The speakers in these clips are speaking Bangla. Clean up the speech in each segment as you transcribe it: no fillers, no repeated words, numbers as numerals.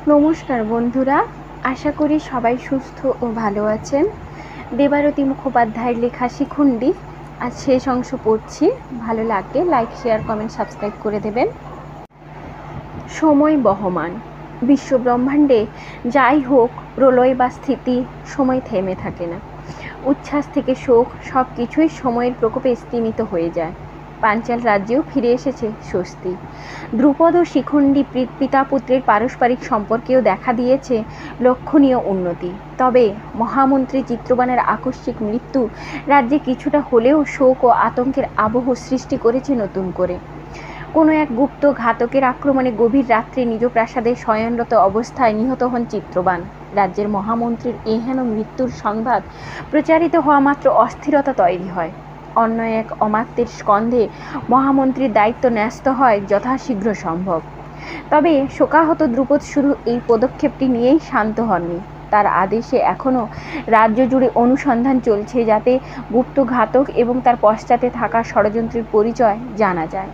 নমস্কার বন্ধুরা, আশা করি সবাই সুস্থ ও ভালো আছেন। দেবারতী মুখোপাধ্যায়ের লেখা শিখুন্ডি আজ শেষ অংশ পড়ছি। ভালো লাগলে লাইক, শেয়ার, কমেন্ট, সাবস্ক্রাইব করে দেবেন। সময় বহমান। বিশ্বব্রহ্মাণ্ডে যাই হোক, প্রলয় বা স্থিতি, সময় থেমে থাকে না। উচ্ছ্বাস থেকে শোক, সব কিছুই সময়ের প্রকোপে স্তিমিত হয়ে যায়। পাঞ্চাল রাজ্যেও ফিরে এসেছে স্বস্তি। ধ্রুপদ ও শিখণ্ডী পিতা পুত্রের পারস্পরিক সম্পর্কেও দেখা দিয়েছে লক্ষণীয় উন্নতি। তবে মহামন্ত্রী চিত্রবানের আকস্মিক মৃত্যু রাজ্যে কিছুটা হলেও শোক ও আতঙ্কের আবহ সৃষ্টি করেছে নতুন করে। কোনো এক গুপ্ত ঘাতকের আক্রমণে গভীর রাত্রে নিজ প্রাসাদে শয়নরত অবস্থায় নিহত হন চিত্রবান। রাজ্যের মহামন্ত্রীর এহেন মৃত্যুর সংবাদ প্রচারিত হওয়া মাত্র অস্থিরতা তৈরি হয়। অন্য এক অমাত্যের স্কন্ধে মহামন্ত্রীর দায়িত্ব ন্যস্ত হয় যথাশীঘ্র সম্ভব। তবে শোকাহত ধ্রুপদ শুধু এই পদক্ষেপটি নিয়েই শান্ত হননি। তার আদেশে এখনও রাজ্য জুড়ে অনুসন্ধান চলছে, যাতে গুপ্ত ঘাতক এবং তার পশ্চাতে থাকা ষড়যন্ত্রের পরিচয় জানা যায়।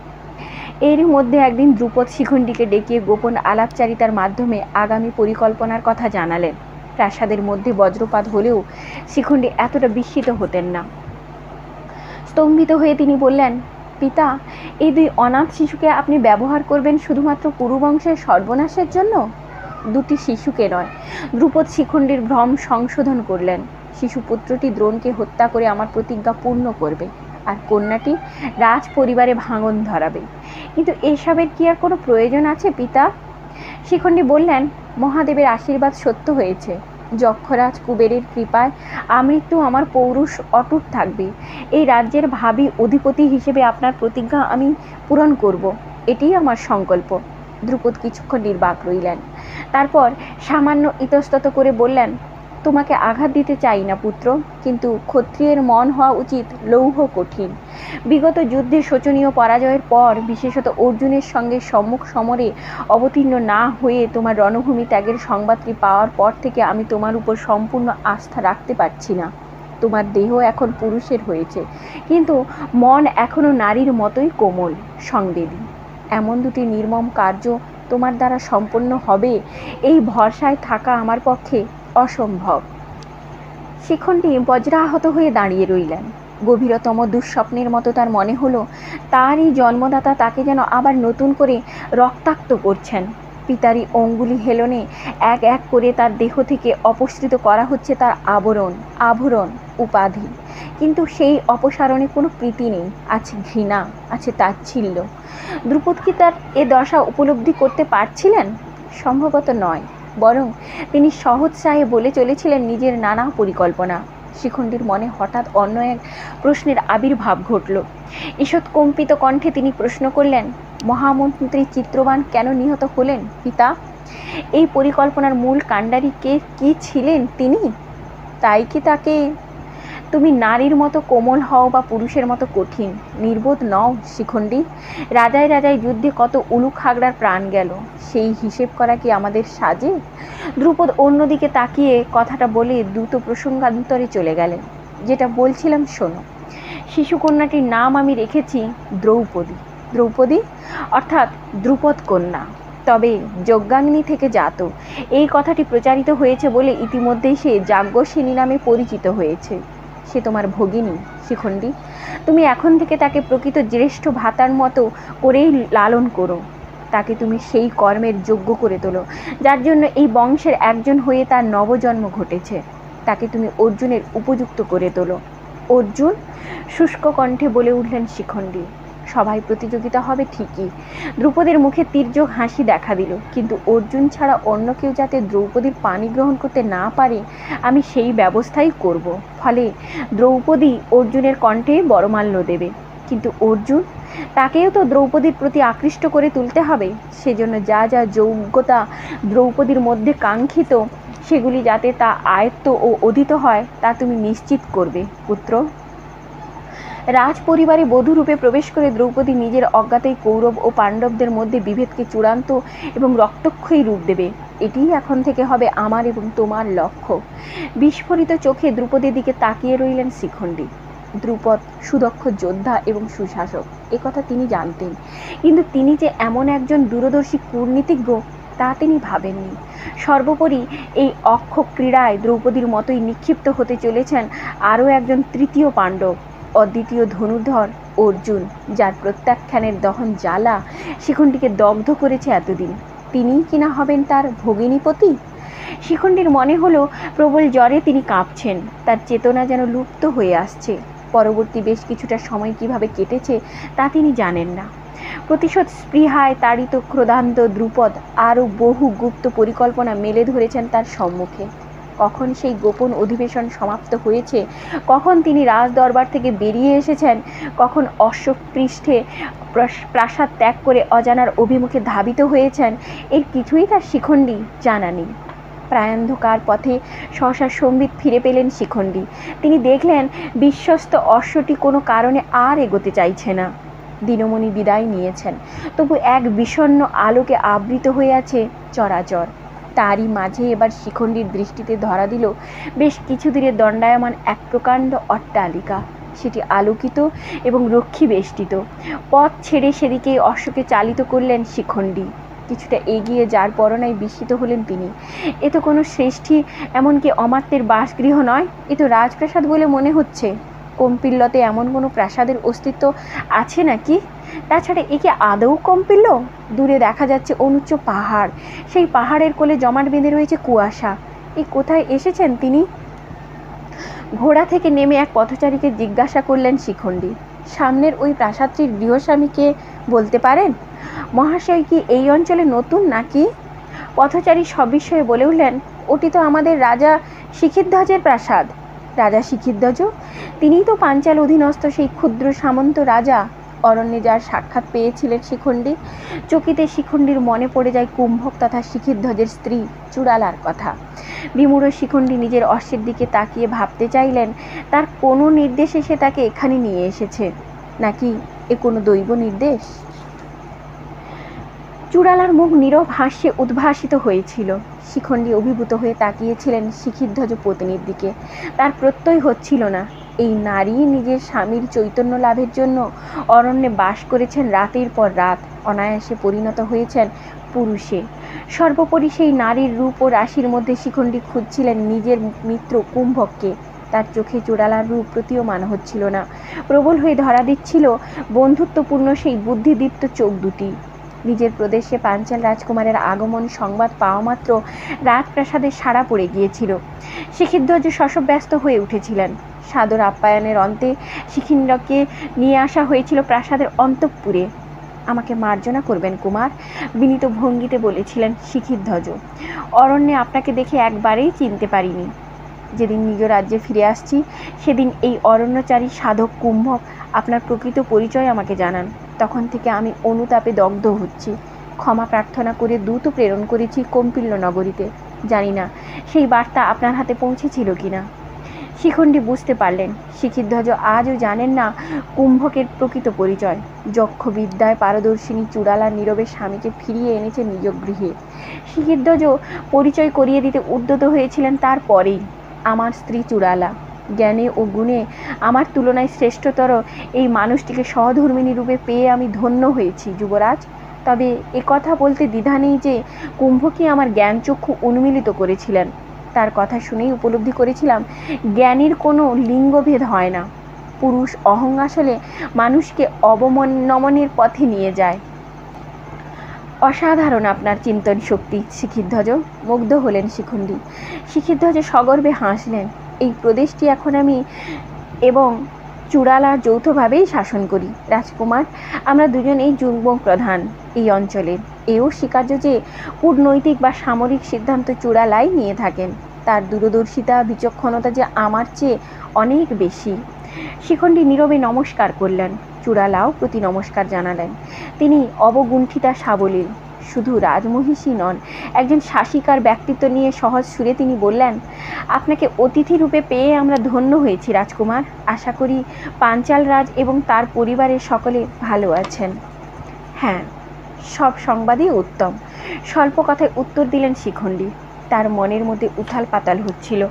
এরই মধ্যে একদিন ধ্রুপদ শিখণ্ডীকে ডেকে গোপন আলাপচারিতার মাধ্যমে আগামী পরিকল্পনার কথা জানালেন। প্রাসাদের মধ্যে বজ্রপাত হলেও শিখণ্ডী এতটা বিস্মিত হতেন না। স্তম্ভিত হয়ে তিনি বললেন, পিতা, এই দুই অনাথ শিশুকে আপনি ব্যবহার করবেন শুধুমাত্র কুরুবংশের সর্বনাশের জন্য? দুটি শিশুকে নয়। ধ্রুপদ শিখণ্ডীর ভ্রম সংশোধন করলেন। শিশুপুত্রটি দ্রোণকে হত্যা করে আমার প্রতিজ্ঞা পূর্ণ করবে, আর কন্যাটি রাজ পরিবারে ভাঙন ধরাবে। কিন্তু এসবের কি আর কোনো প্রয়োজন আছে পিতা? শিখণ্ডী বললেন, মহাদেবের আশীর্বাদ সত্য হয়েছে। যক্ষরাজ কুবেরের কৃপায় আমৃত্যু আমার পৌরুষ অটুট থাকবে। এই রাজ্যের ভাবী অধিপতি হিসেবে আপনার প্রতিজ্ঞা আমি পূরণ করব, এটিই আমার সংকল্প। ধ্রুপদ কিছুক্ষণ নির্বাক রইলেন। তারপর সামান্য ইতস্তত করে বললেন, তোমাকে আঘাত দিতে চাই না পুত্র, কিন্তু ক্ষত্রিয়ের মন হওয়া উচিত লৌহ কঠিন। বিগত যুদ্ধে শোচনীয় পরাজয়ের পর, বিশেষত অর্জুনের সঙ্গে সম্মুখ সমরে অবতীর্ণ না হয়ে তোমার রণভূমি ত্যাগের সংবাদটি পাওয়ার পর থেকে আমি তোমার উপর সম্পূর্ণ আস্থা রাখতে পারছি না। তোমার দেহ এখন পুরুষের হয়েছে, কিন্তু মন এখনও নারীর মতোই কোমল, সংবেদী। এমন দুটি নির্মম কার্য তোমার দ্বারা সম্পন্ন হবে, এই ভরসায় থাকা আমার পক্ষে অসম্ভব। শিখণ্ডী বজ্রাহত হয়ে দাঁড়িয়ে রইলেন। গভীরতম দুঃস্বপ্নের মতো তার মনে হলো, তারই জন্মদাতা তাকে যেন আবার নতুন করে রক্তাক্ত করছেন। পিতারই অঙ্গুলি হেলনে এক এক করে তার দেহ থেকে অপসৃত করা হচ্ছে তার আভরণ, উপাধি। কিন্তু সেই অপসারণে কোনো প্রীতি নেই, আছে ঘৃণা, আছে তাচ্ছিল্য। ধ্রুপদ কি তার এ দশা উপলব্ধি করতে পারছিলেন? সম্ভবত নয়, বরং তিনি সহজসাহে বলে চলেছিলেন নিজের নানা পরিকল্পনা। শিখণ্ডীর মনে হঠাৎ অন্য এক প্রশ্নের আবির্ভাব ঘটল। ঈষৎ কম্পিত কণ্ঠে তিনি প্রশ্ন করলেন, মহামন্ত্রী চিত্রবান কেন নিহত হলেন পিতা? এই পরিকল্পনার মূল কাণ্ডারি কি ছিলেন তিনি? তাই কি তাকে? তুমি নারীর মতো কোমল হও বা পুরুষের মতো কঠিন, নির্বোধ নও শিখণ্ডী। রাজায় রাজায় যুদ্ধে কত উলু খাগড়ার প্রাণ গেল, সেই হিসেব করা কি আমাদের সাজে? ধ্রুপদ অন্যদিকে তাকিয়ে কথাটা বলে দ্রুত প্রসঙ্গান্তরে চলে গেলেন। যেটা বলছিলাম শোনো, শিশুকন্যাটির নাম আমি রেখেছি দ্রৌপদী। দ্রৌপদী অর্থাৎ ধ্রুপদ কন্যা, তবে যজ্ঞাগ্নি থেকে জাত। এই কথাটি প্রচারিত হয়েছে বলে ইতিমধ্যেই সে যাজ্ঞসেনী নামে পরিচিত হয়েছে। সে তোমার ভগিনী শিখণ্ডী। তুমি এখন থেকে তাকে প্রকৃত জ্যেষ্ঠ ভ্রাতার মতো করেই লালন করো। তাকে তুমি সেই কর্মের যোগ্য করে তোলো, যার জন্য এই বংশের একজন হয়ে তার নবজন্ম ঘটেছে। তাকে তুমি অর্জুনের উপযুক্ত করে তোলো। অর্জুন? শুষ্ক কণ্ঠে বলে উঠলেন শিখণ্ডী। সবাই প্রতিযোগিতা হবে ঠিকই। দ্রৌপদীর মুখে তীর্যক হাসি দেখা দিল, কিন্তু অর্জুন ছাড়া অন্য কেউ যাতে দ্রৌপদীর পানি গ্রহণ করতে না পারে, আমি সেই ব্যবস্থাই করব। ফলে দ্রৌপদী অর্জুনের কণ্ঠে বরমাল্য দেবে। কিন্তু অর্জুন, তাকেও তো দ্রৌপদীর প্রতি আকৃষ্ট করে তুলতে হবে। সেজন্য যা যা যোগ্যতা দ্রৌপদীর মধ্যে কাঙ্ক্ষিত, সেগুলি যাতে তা আয়ত্ত ও অধীত হয়, তা তুমি নিশ্চিত করবে পুত্র। রাজ পরিবারে বধূরূপে প্রবেশ করে দ্রৌপদী নিজের অজ্ঞাতেই কৌরব ও পাণ্ডবদের মধ্যে বিভেদকে চূড়ান্ত এবং রক্তক্ষয়ী রূপ দেবে। এটিই এখন থেকে হবে আমার এবং তোমার লক্ষ্য। বিস্ফোরিত চোখে দ্রৌপদীর দিকে তাকিয়ে রইলেন শিখণ্ডী। ধ্রুপদ সুদক্ষ যোদ্ধা এবং সুশাসক, একথা তিনি জানতেন, কিন্তু তিনি যে এমন একজন দূরদর্শী কূটনীতিজ্ঞ তা তিনি ভাবেননি। সর্বোপরি এই অক্ষ ক্রীড়ায় দ্রৌপদীর মতোই নিক্ষিপ্ত হতে চলেছেন আরও একজন তৃতীয় পাণ্ডব, অদ্বিতীয় ধনুর্ধর অর্জুন, যার প্রত্যাখ্যানের দহন জ্বালা শিখণ্ডীকে দগ্ধ করেছে এতদিন। তিনিই কিনা হবেন তার ভগিনীপতি। শিখণ্ডীর মনে হলো প্রবল জ্বরে তিনি কাঁপছেন, তার চেতনা যেন লুপ্ত হয়ে আসছে। পরবর্তী বেশ কিছুটা সময় কিভাবে কেটেছে তা তিনি জানেন না। প্রতিশোধ স্পৃহায় তাড়িত ক্রোধান্ত দ্রুপদ আরও বহু গুপ্ত পরিকল্পনা মেলে ধরেছেন তার সম্মুখে। কখন সেই গোপন অধিবেশন সমাপ্ত হয়েছে, কখন তিনি রাজদরবার থেকে বেরিয়ে এসেছেন, কখন অশ্বপৃষ্ঠে প্রাসাদ ত্যাগ করে অজানার অভিমুখে ধাবিত হয়েছেন, এর কিছুই তার শিখণ্ডী জানা নেই। প্রায়ান্ধকার পথে সহসা সম্বিত ফিরে পেলেন শিখণ্ডী। তিনি দেখলেন বিশ্বস্ত অশ্বটি কোনো কারণে আর এগোতে চাইছে না। দিনমণি বিদায় নিয়েছেন, তবু এক বিষণ্ণ আলোকে আবৃত হয়ে আছে চরাচর। তারই মাঝে এবার শিখণ্ডীর দৃষ্টিতে ধরা দিল বেশ কিছু দূরে দণ্ডায়মান এক প্রকাণ্ড অট্টালিকা। সেটি আলোকিত এবং রক্ষী বেষ্টিত। পথ ছেড়ে সেদিকে অশ্বকে চালিত করলেন শিখণ্ডী। কিছুটা এগিয়ে যার পরনায় বিস্মিত হলেন তিনি। এ তো কোনো শ্রেষ্ঠী, এমনকি অমাত্যের বাসগৃহ নয়, এ তো রাজপ্রাসাদ বলে মনে হচ্ছে। কম্পিল্যতে এমন কোনো প্রাসাদের অস্তিত্ব আছে নাকি? তাছাড়া এ কি আদৌ কম্পিল্য? দূরে দেখা যাচ্ছে অনুচ্চ পাহাড়, সেই পাহাড়ের কোলে জমাট বেঁধে রয়েছে কুয়াশা। এই কোথায় এসেছেন তিনি? ঘোড়া থেকে নেমে এক পথচারীকে জিজ্ঞাসা করলেন শিখণ্ডী, সামনের ওই প্রাসাদটির গৃহস্বামীকে বলতে পারেন? মহাশয় কি এই অঞ্চলে নতুন নাকি? পথচারী সবিস্ময়ে বলে উঠলেন, ওটি তো আমাদের রাজা শিখিধ্বজের প্রাসাদ। রাজা শিখিধ্বজ? তিনিই তো পাঞ্চাল অধীনস্থ সেই ক্ষুদ্র সামন্ত রাজা। অরণ্যে যার সাক্ষাৎ পেয়েছিলেন শিখণ্ডী। চকিতে শিখণ্ডীর মনে পড়ে যায় কুম্ভক তথা শিখিধ্বজের স্ত্রী চূড়ালার কথা। বিমূঢ় শিখণ্ডী নিজের অশ্বের দিকে তাকিয়ে ভাবতে চাইলেন, তার কোনো নির্দেশে সে তাকে এখানে নিয়ে এসেছে, নাকি এ কোনো দৈব নির্দেশ? চূড়ালার মুখ নীরব হাস্যে উদ্ভাসিত হয়েছিল। শিখণ্ডী অভিভূত হয়ে তাকিয়েছিলেন শিখিধ্বজ পত্নীর দিকে। তার প্রত্যয় হচ্ছিল না এই নারী নিজের স্বামীর চৈতন্য লাভের জন্য অরণ্যে বাস করেছেন রাতের পর রাত, অনায়াসে পরিণত হয়েছেন পুরুষে। সর্বোপরি সেই নারীর রূপ ও রাশির মধ্যে শিখণ্ডী খুঁজছিলেন নিজের মিত্র কুম্ভককে। তার চোখে চূড়ালার রূপ প্রতীয়মান হচ্ছিল না, প্রবল হয়ে ধরা দিচ্ছিল বন্ধুত্বপূর্ণ সেই বুদ্ধিদীপ্ত চোখ দুটি। নিজের প্রদেশে পাঞ্চাল রাজকুমারের আগমন সংবাদ পাওয়া মাত্র রাজপ্রাসাদে সাড়া পড়ে গিয়েছিল। শিখিধ্বজ শশব্যস্ত হয়ে উঠেছিলেন। সাদর আপ্যায়নের অন্তে শিখিন্দ্রকে নিয়ে আসা হয়েছিল প্রাসাদের অন্তঃপুরে। আমাকে মার্জনা করবেন কুমার, বিনীত ভঙ্গিতে বলেছিলেন শিখিধ্বজ। অরণ্যে আপনাকে দেখে একবারেই চিনতে পারিনি। যেদিন নিজ রাজ্যে ফিরে আসছি সেদিন এই অরণ্যচারী সাধক কুম্ভক আপনার প্রকৃত পরিচয় আমাকে জানান। তখন থেকে আমি অনুতাপে দগ্ধ হচ্ছি। ক্ষমা প্রার্থনা করে দূত প্রেরণ করেছি কম্পিল্য নগরীতে। জানি না সেই বার্তা আপনার হাতে পৌঁছেছিল কিনা। শিখণ্ডী বুঝতে পারলেন শিখিধ্বজ আজও জানেন না কুম্ভকের প্রকৃত পরিচয়। যক্ষ বিদ্যায় পারদর্শিনী চূড়ালা নীরবে স্বামীকে ফিরিয়ে এনেছে নিজ গৃহে। শিখিধ্বজ পরিচয় করিয়ে দিতে উদ্যত হয়েছিলেন তারপরেই। আমার স্ত্রী চূড়ালা, জ্ঞানে ও গুণে আমার তুলনায় শ্রেষ্ঠতর এই মানুষটিকে সহধর্মিণী রূপে পেয়ে আমি ধন্য হয়েছি যুবরাজ। তবে একথা বলতে দ্বিধা নেই যে কুম্ভকই আমার জ্ঞানচক্ষু উন্মিলিত করেছিলেন। তার কথা শুনেই উপলব্ধি করেছিলাম জ্ঞানীর কোনো লিঙ্গভেদ হয় না। পুরুষ অহং আসলে মানুষকে অবনমনের পথে নিয়ে যায়। অসাধারণ আপনার চিন্তন শক্তি শিখিধ্বজ, মুগ্ধ হলেন শিখণ্ডী। শিখিধ্বজ সগর্বে হাসলেন। এই প্রদেশটি এখন আমি এবং চূড়ালা যৌথভাবেই শাসন করি রাজকুমার। আমরা দুজনেই যুগ্ম প্রধান এই অঞ্চলের। এও স্বীকার্য যে কূটনৈতিক বা সামরিক সিদ্ধান্ত চূড়ালাই নিয়ে থাকেন। তার দূরদর্শিতা বিচক্ষণতা যে আমার চেয়ে অনেক বেশি। শিখণ্ডী নীরবে নমস্কার করলেন। চূড়ালাও প্রতি নমস্কার জানালেন। তিনি অবগুণ্ঠিতা সাবলীল, শুধু রাজমহিষী নন, একজন শাসিকার ব্যক্তিত্ব নিয়ে সহজ সুরে তিনি বললেন, আপনাকে অতিথি রূপে পেয়ে আমরা ধন্য হয়েছি রাজকুমার। আশা করি পাঞ্চাল রাজ এবং তার পরিবারের সকলে ভালো আছেন। হ্যাঁ, সব সংবাদই উত্তম, স্বল্প কথায় উত্তর দিলেন শিখণ্ডী। তার মনের মধ্যে উথাল পাতাল হচ্ছিল।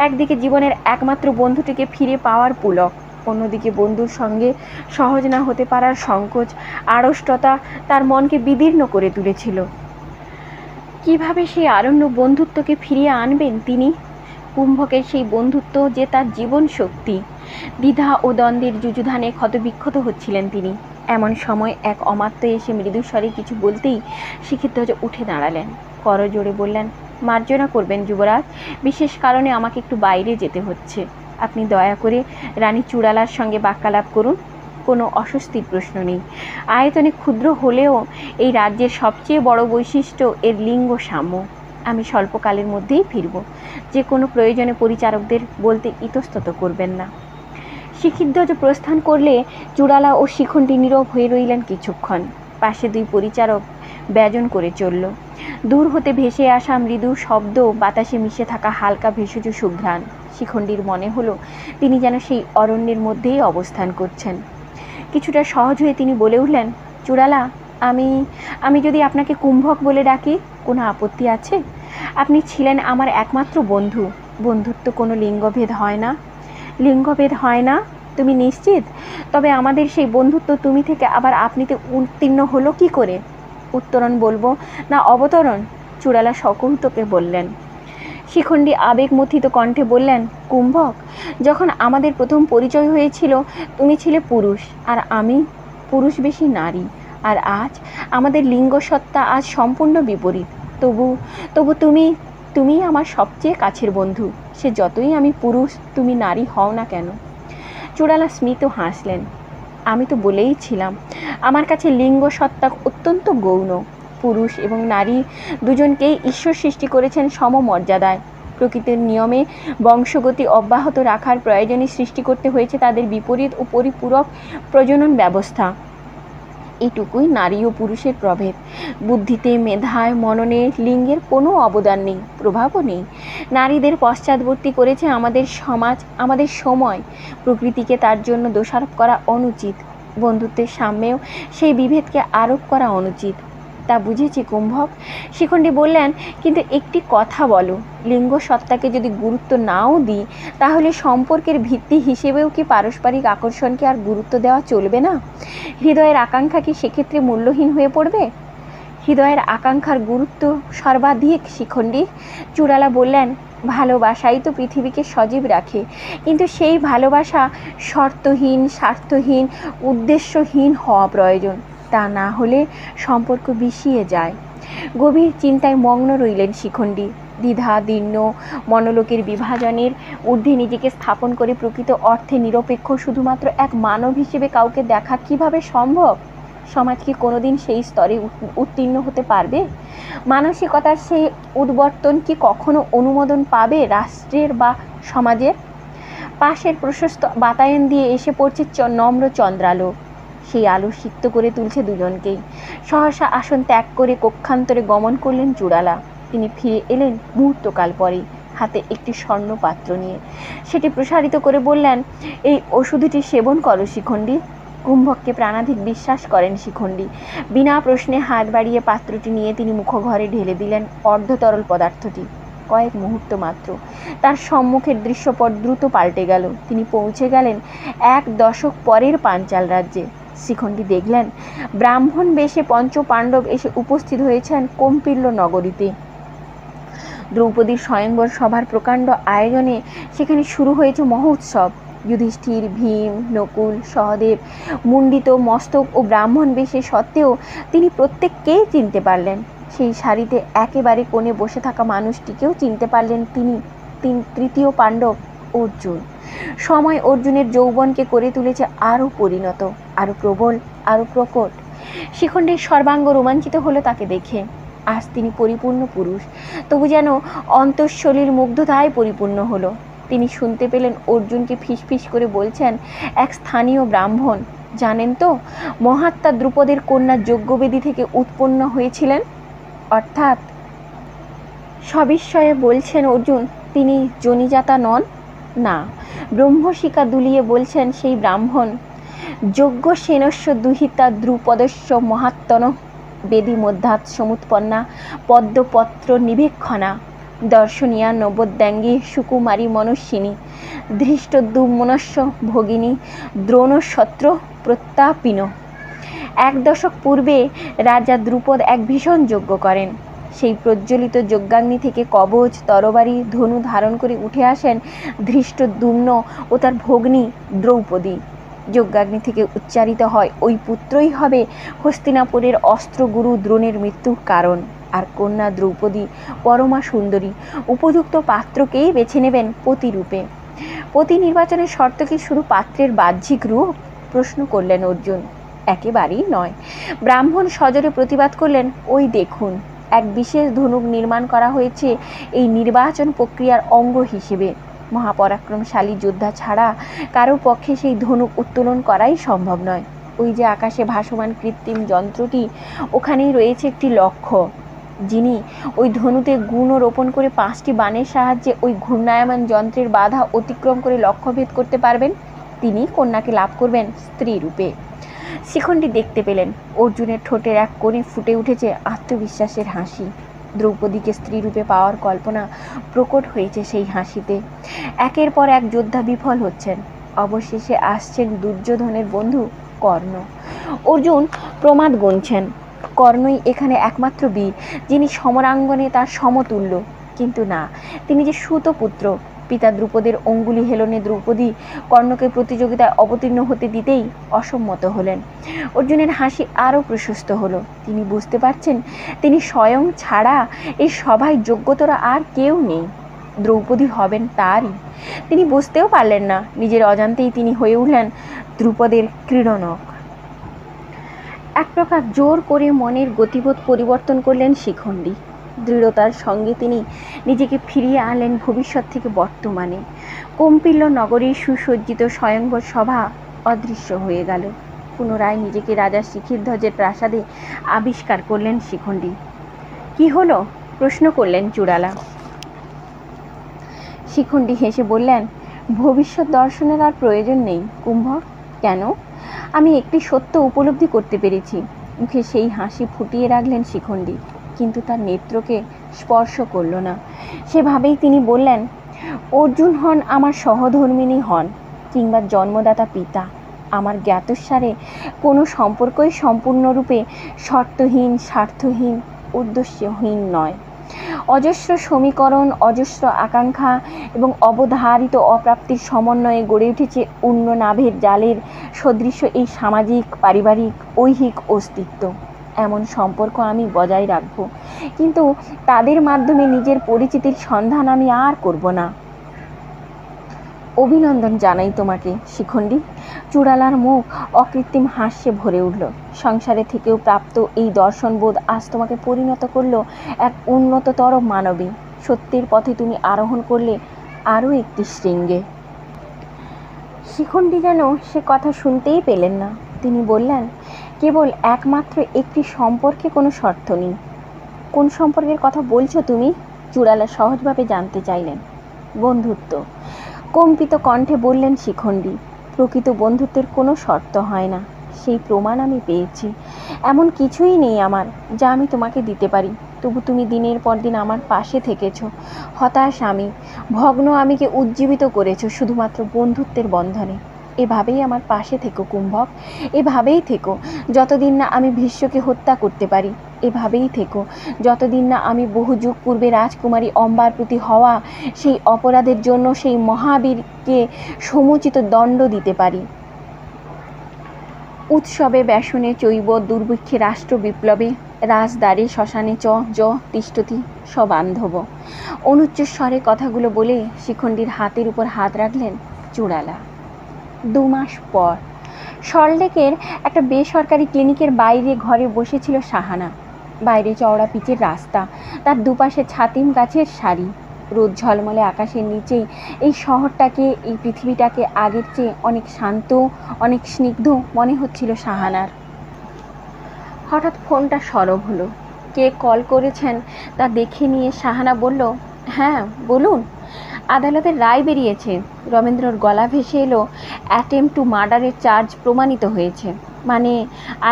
একদিকে জীবনের একমাত্র বন্ধুটিকে ফিরে পাওয়ার পুলক, অন্যদিকে বন্ধুর সঙ্গে সহজ না হতে পারার সংকোচ, আড়ষ্টতা তার মনকে বিদীর্ণ করে তুলেছিল। কিভাবে সেই আরণ্য বন্ধুত্বকে ফিরিয়ে আনবেন তিনি? কুম্ভকের সেই বন্ধুত্ব যে তার জীবন শক্তি। দ্বিধা ও দ্বন্দ্বের যুযুধানে ক্ষতবিক্ষত হচ্ছিলেন তিনি। এমন সময় এক অমাত্য এসে মৃদুস্বরে কিছু বলতেই শিক্ষিতধ্বজ উঠে দাঁড়ালেন। করজোড়ে বললেন, মার্জনা করবেন যুবরাজ, বিশেষ কারণে আমাকে একটু বাইরে যেতে হচ্ছে। আপনি দয়া করে রানী চূড়ালার সঙ্গে বাক্যালাপ করুন। কোনো অস্বস্তির প্রশ্ন নেই। আয়তনে ক্ষুদ্র হলেও এই রাজ্যের সবচেয়ে বড় বৈশিষ্ট্য এর লিঙ্গ সাম্য। আমি স্বল্পকালের মধ্যেই ফিরব। যে কোনো প্রয়োজনে পরিচারকদের বলতে ইতস্তত করবেন না। শিক্ষিতধ্বজ প্রস্থান করলে চূড়ালা ও শিখণ্ডী নীরব হয়ে রইলেন কিছুক্ষণ। পাশে দুই পরিচারক ব্যজন করে চলল। দূর হতে ভেসে আসা মৃদু শব্দ, বাতাসে মিশে থাকা হালকা ভেষজ সুঘ্রাণ। শিখণ্ডীর মনে হলো তিনি যেন সেই অরণ্যের মধ্যেই অবস্থান করছেন। কিছুটা সহজ হয়ে তিনি বলে উঠলেন, চূড়ালা, আমি যদি আপনাকে কুম্ভক বলে ডাকি কোনো আপত্তি আছে? আপনি ছিলেন আমার একমাত্র বন্ধু। বন্ধুত্ব কোনো লিঙ্গভেদ হয় না। লিঙ্গভেদ হয় না? তুমি নিশ্চিত? তবে আমাদের সেই বন্ধুত্ব তুমি থেকে আবার আপনিতে উত্তীর্ণ হলো কি করে? উত্তরণ বলবো না অবতরণ? চূড়ালা সকৌতুকে বললেন। শিখণ্ডী আবেগমথিত কণ্ঠে বললেন, কুম্ভক, যখন আমাদের প্রথম পরিচয় হয়েছিল তুমি ছিলে পুরুষ আর আমি পুরুষ বেশি নারী। আর আজ আমাদের লিঙ্গসত্তা আজ সম্পূর্ণ বিপরীত। তবু তুমি আমার সবচেয়ে কাছের বন্ধু। সে যতই আমি পুরুষ তুমি নারী হও না কেন? চূড়ালা স্মিত হাসলেন। আমি তো বলেইছিলাম আমার কাছে লিঙ্গ সত্তা অত্যন্ত গৌণ। পুরুষ এবং নারী দুজনকেই ঈশ্বর সৃষ্টি করেছেন সমমর্যাদায়। প্রকৃতির নিয়মে বংশগতি অব্যাহত রাখার প্রয়োজনে সৃষ্টি করতে হয়েছে তাদের বিপরীত ও পরিপূরক প্রজনন ব্যবস্থা। এটুকুই নারী ও পুরুষের প্রভেদ। বুদ্ধিতে, মেধায়, মননে লিঙ্গের কোনো অবদান নেই, প্রভাবও নেই। নারীদের পশ্চাৎবর্তী করেছে আমাদের সমাজ, আমাদের সময়। প্রকৃতিকে তার জন্য দোষারোপ করা অনুচিত। বন্ধুত্বের সামনেও সেই বিভেদকে আরোপ করা অনুচিত। তা বুঝেছি কুম্ভক। শিখণ্ডী বললেন, কিন্তু একটি কথা বলো, লিঙ্গ সত্তাকে যদি গুরুত্ব নাও দিই তাহলে সম্পর্কের ভিত্তি হিসেবেও কি পারস্পরিক আকর্ষণকে আর গুরুত্ব দেওয়া চলবে না? হৃদয়ের আকাঙ্ক্ষা কি সেক্ষেত্রে মূল্যহীন হয়ে পড়বে? হৃদয়ের আকাঙ্ক্ষার গুরুত্ব সর্বাধিক শিখণ্ডী। চূড়ালা বললেন, ভালোবাসাই তো পৃথিবীকে সজীব রাখে, কিন্তু সেই ভালোবাসা শর্তহীন, স্বার্থহীন, উদ্দেশ্যহীন হওয়া প্রয়োজন। তা না হলে সম্পর্ক বিষিয়ে যায়। গভীর চিন্তায় মগ্ন রইলেন শিখণ্ডী। দ্বিধা দীর্ণ মনোলোকের বিভাজনের ঊর্ধ্বে নিজেকে স্থাপন করে প্রকৃত অর্থে নিরপেক্ষ শুধুমাত্র এক মানব হিসেবে কাউকে দেখা কিভাবে সম্ভব? সমাজ কি কোনোদিন সেই স্তরে উত্তীর্ণ হতে পারবে? মানসিকতার সেই উদ্বর্তন কি কখনো অনুমোদন পাবে রাষ্ট্রের বা সমাজের? পাশের প্রশস্ত বাতায়ন দিয়ে এসে পড়ছে নম্র চন্দ্রালো। সেই আলো সিক্ত করে তুলছে দুজনকেই। সহসা আসন ত্যাগ করে কক্ষান্তরে গমন করলেন চূড়ালা। তিনি ফিরে এলেন মুহূর্তকাল পরেই, হাতে একটি স্বর্ণ পাত্র নিয়ে। সেটি প্রসারিত করে বললেন, এই ওষুধটি সেবন করো শিখণ্ডী। কুম্ভককে প্রাণাধিক বিশ্বাস করেন শিখণ্ডী। বিনা প্রশ্নে হাত বাড়িয়ে পাত্রটি নিয়ে তিনি মুখঘরে ঢেলে দিলেন অর্ধতরল পদার্থটি। কয়েক মুহূর্ত মাত্র তার সম্মুখের দৃশ্যপট দ্রুত পাল্টে গেল। তিনি পৌঁছে গেলেন 1 দশক পরের পাঞ্চাল রাজ্যে। শিখণ্ডী দেখলেন ব্রাহ্মণ বেশে পঞ্চ পাণ্ডব এসে উপস্থিত হয়েছেন কম্পিল্য নগরীতে। দ্রৌপদীর স্বয়ংবর সভার প্রকাণ্ড আয়োজনে সেখানে শুরু হয়েছে মহোৎসব। যুধিষ্ঠির, ভীম, নকুল, সহদেব মুণ্ডিত মস্তক ও ব্রাহ্মণ বেশে সত্ত্বেও তিনি প্রত্যেককেই চিনতে পারলেন। সেই সারিতে একেবারে কোণে বসে থাকা মানুষটিকেও চিনতে পারলেন তিনি, তৃতীয় পাণ্ডব অর্জুন। সময় অর্জুনের যৌবনকে করে তুলেছে আরও পরিণত, আরও প্রবল, আরও প্রকট। শিখণ্ডীর সর্বাঙ্গ রোমাঞ্চিত হলো তাকে দেখে। আজ তিনি পরিপূর্ণ পুরুষ, তবু যেন অন্তঃসলীল মুগ্ধতায় পরিপূর্ণ হলো। তিনি শুনতে পেলেন অর্জুনকে ফিসফিস করে বলছেন এক স্থানীয় ব্রাহ্মণ, জানেন তো মহাত্মা দ্রুপদের কন্যা যজ্ঞবেদী থেকে উৎপন্ন হয়েছিলেন। অর্থাৎ সবিস্ময়ে বলছেন অর্জুন, তিনি জনিজাতা নন? না। ব্রহ্মশিখা দুলিয়ে বলছেন সেই ব্রাহ্মণ, যজ্ঞ সেনস্য দুহিতা দ্রুপদস্য মহাত্মন বেদী মধ্যাৎ সমুৎপন্না পদ্মপত্র নিবেক্ষণা দর্শনীয়া নবোদ্যাঙ্গী সুকুমারী মনস্বিনী ধৃষ্টদ্যুম্নস্য ভগিনী দ্রোণশত্র প্রত্যাপিন। 1 দশক পূর্বে রাজা দ্রুপদ এক ভীষণ যজ্ঞ করেন। সেই প্রজ্বলিত যজ্ঞাগ্নি থেকে কবচ, তরবারি, ধনু ধারণ করে উঠে আসেন ধৃষ্টদ্যুম্ন ও তার ভগ্নী দ্রৌপদী। যজ্ঞাগ্নি থেকে উচ্চারিত হয় ওই পুত্রই হবে হস্তিনাপুরের অস্ত্রগুরু দ্রোণের মৃত্যুর কারণ। আর কন্যা দ্রৌপদী পরমা সুন্দরী, উপযুক্ত পাত্রকেই বেছে নেবেন পতিরূপে। পতি নির্বাচনের শর্ত কি শুধু পাত্রের বাহ্যিক রূপ? প্রশ্ন করলেন অর্জুন। একেবারেই নয়। ব্রাহ্মণ সজোরে প্রতিবাদ করলেন, ওই দেখুন, এক বিশেষ ধনুক নির্মাণ করা হয়েছে এই নির্বাচন প্রক্রিয়ার অঙ্গ হিসেবে। মহাপরাক্রমশালী যোদ্ধা ছাড়া কারো পক্ষে সেই ধনুক উত্তোলন করাই সম্ভব নয়। ওই যে আকাশে ভাসমান কৃত্রিম যন্ত্রটি, ওখানেই রয়েছে একটি লক্ষ্য। যিনি ওই ধনুতে গুণ রোপণ করে 5টি বাণের সাহায্যে ওই ঘূর্ণায়মান যন্ত্রের বাধা অতিক্রম করে লক্ষ্যভেদ করতে পারবেন, তিনি কন্যাকে লাভ করবেন স্ত্রী রূপে। শিখণ্ডী দেখতে পেলেন অর্জুনের ঠোঁটের এক কোণে ফুটে উঠেছে আত্মবিশ্বাসের হাসি। দ্রৌপদীকে স্ত্রী রূপে পাওয়ার কল্পনা প্রকট হয়েছে সেই হাসিতে। একের পর এক যোদ্ধা বিফল হচ্ছেন, অবশেষে আসছেন দুর্যোধনের বন্ধু কর্ণ। অর্জুন প্রমাদ গুনছেন, কর্ণই এখানে একমাত্র বীর, যিনি সমরাঙ্গনে তার সমতুল্য। কিন্তু না, তিনি যে সুতপুত্র। পিতা দ্রুপদের অঙ্গুলি হেলনে দ্রৌপদী কর্ণকে প্রতিযোগিতায় অবতীর্ণ হতে দিতেই অসম্মত হলেন। অর্জুনের হাসি আরও প্রশস্ত হলো। তিনি বুঝতে পারছেন, তিনি স্বয়ং ছাড়া এই সভায় যোগ্যতর আর কেউ নেই। দ্রৌপদী হবেন তারই। তিনি বুঝতেও পারলেন না, নিজের অজান্তেই তিনি হয়ে উঠলেন দ্রুপদের ক্রীড়নক। এক প্রকার জোর করে মনের গতিবোধ পরিবর্তন করলেন শিখণ্ডী। দৃঢ়তার সঙ্গে তিনি নিজেকে ফিরিয়ে আনলেন ভবিষ্যৎ থেকে বর্তমানে। কম্পিল্য নগরীর সুসজ্জিত স্বয়ংবর সভা অদৃশ্য হয়ে গেল। পুনরায় নিজেকে রাজা শিখিধ্বজের প্রাসাদে আবিষ্কার করলেন শিখণ্ডী। কি হলো? প্রশ্ন করলেন চূড়ালা। শিখণ্ডী হেসে বললেন, ভবিষ্যৎ দর্শনের আর প্রয়োজন নেই কুম্ভক। কেন? আমি একটি সত্য উপলব্ধি করতে পেরেছি। মুখে সেই হাসি ফুটিয়ে রাখলেন শিখণ্ডী, কিন্তু তার নেত্রকে স্পর্শ করল না। সেভাবেই তিনি বললেন, অর্জুন হন আমার সহধর্মিণী হন, কিংবা জন্মদাতা পিতা, আমার জ্ঞাতসারে কোনো সম্পর্কই সম্পূর্ণরূপে শর্তহীন, স্বার্থহীন, উদ্দেশ্যহীন নয়। অজস্র সমীকরণ, অজস্র আকাঙ্ক্ষা এবং অবধারিত অপ্রাপ্তির সমন্বয়ে গড়ে উঠেছে উন্ননাভের জালের সদৃশ এই সামাজিক, পারিবারিক, ঐহিক অস্তিত্ব। এমন সম্পর্ক আমি বজায় রাখব, কিন্তু তাদের মাধ্যমে নিজের পরিচিতির সন্ধান আমি আর করব না। অভিনন্দন জানাই তোমাকে শিখণ্ডী। চূড়ালার মুখ অকৃত্রিম হাস্যে ভরে উঠল। সংসারে থেকেও প্রাপ্ত এই দর্শনবোধ আজ তোমাকে পরিণত করল এক উন্নততর মানবী। সত্যের পথে তুমি আরোহণ করলে আরও একটি শৃঙ্গে। শিখণ্ডী যেন সে কথা শুনতেই পেলেন না। তিনি বললেন, কেবল একমাত্র একটি সম্পর্কে কোনো শর্ত নেই। কোন সম্পর্কের কথা বলছো তুমি? চূড়ালা সহজভাবে জানতে চাইলেন। বন্ধুত্ব। কম্পিত কণ্ঠে বললেন শিখণ্ডী। প্রকৃত বন্ধুত্বের কোনো শর্ত হয় না, সেই প্রমাণ আমি পেয়েছি। এমন কিছুই নেই আমার যা আমি তোমাকে দিতে পারি, তবু তুমি দিনের পর দিন আমার পাশে থেকেছ। হতাশ আমি, ভগ্ন আমিকে উজ্জীবিত করেছ শুধুমাত্র বন্ধুত্বের বন্ধনে। এভাবেই আমার পাশে থেকো কুম্ভক, এভাবেই থেকো যতদিন না আমি ভীষ্মকে হত্যা করতে পারি। এভাবেই থেকো যতদিন না আমি বহু যুগ পূর্বে রাজকুমারী অম্বার প্রতি হওয়া সেই অপরাধের জন্য সেই মহাবীরকে সমুচিত দণ্ড দিতে পারি। উৎসবে, ব্যসনে, চৈব, দুর্ভিক্ষে, রাষ্ট্র বিপ্লবে, রাজদ্বারে, শ্মশানে জ তিষ্ঠতি সবান্ধব। অনুচ্চস্বরে কথাগুলো বলে শিখণ্ডীর হাতের উপর হাত রাখলেন চূড়ালা। 2 মাস পর সল্টলেকের একটা বেসরকারি ক্লিনিকের বাইরে ঘরে বসেছিল সাহানা। বাইরে চওড়া পিচের রাস্তা, তার দুপাশে ছাতিম গাছের সারি। রোদ ঝলমলে আকাশের নিচেই এই শহরটাকে, এই পৃথিবীটাকে আগের চেয়ে অনেক শান্ত, অনেক স্নিগ্ধ মনে হচ্ছিল সাহানার। হঠাৎ ফোনটা সরব হলো। কে কল করেছেন তা দেখে নিয়ে সাহানা বলল, হ্যাঁ বলুন। আদালতের রায় বেরিয়েছে। রমেন্দ্রর গলা ভেসে এলো, অ্যাটেম্প টু মার্ডারের চার্জ প্রমাণিত হয়েছে। মানে